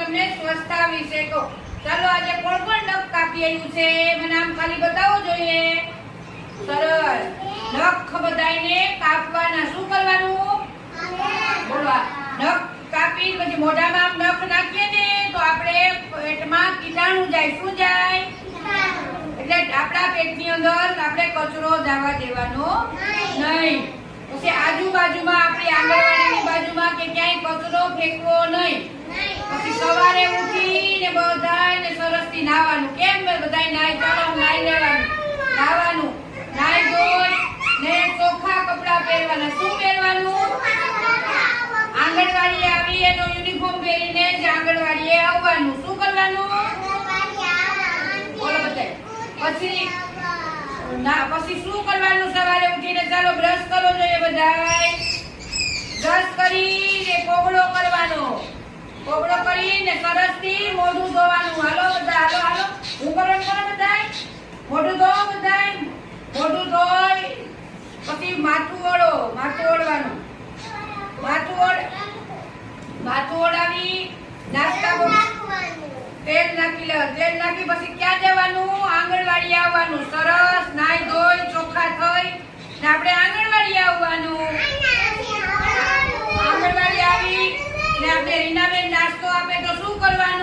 તમને સ્વચ્છતા વિશે કહું. ચાલો આજે કોણ કોણ નખ કાપી આવ્યું છે મને આમ ખાલી બતાવો જોઈએ. સરસ. નખ બધાયને કાપવાના. શું કરવાનું? બોલવા. નખ કાપી પછી મોઢામાં આમ નખ નાખીએ ને તો આપણે પેટમાં કીટાણુ જાય. શું જાય? એટલે આપણા પેટની અંદર આપણે કચરો જવા દેવાનો નહીં. પછી આજુબાજુમાં આપણી આંગણવાડીની બાજુમાં કે ક્યાંય કચરો ફેંકવો નહીં. પછી સવારે ઉઠીને બધાને સરસથી નાહવાનું. કેમ બધાય નાય? ચાલો નાઈ લેવાનું. નાહવાનું. નાઈ ધોઈ ને ચોખ્ખા કપડાં પહેરવાના. શું પહેરવાનું? આંગણવાડીએ આવી એનો યુનિફોર્મ પહેરીને જ આંગણવાડીએ આવવાનું. શું કરવાનું? બોલો બધાય. પછી શું કરવાનું? સવારે ઉઠીને ચાલો બ્રશ કરો જોઈએ બધાય. બ્રશ કરીને કોગળો કરવાનો. કોગળો કરીને સરસથી મોઢું ધોવાનું. હાલો બધા, હાલો હાલો. હું કરો બધાય. મોઢું ધોવો બધાય. મોઢું ધોઈ પછી માથું ઓળો. માથું ઓળવાનું. માથું ઓળાવી નાસ્તા તેલ નાખી લેવાનું. તેલ નાખી પછી ક્યાં જવાનું? આંગણવાડી આવવાનું. સરસ નાઈ ધોઈ ચોખ્ખા થઈ ને આપણે આંગણવાડી આવવાનું. આંગણવાડી આવી ને આપણે રીનાબેન નાસ્તો આપે તો શું કરવાનું?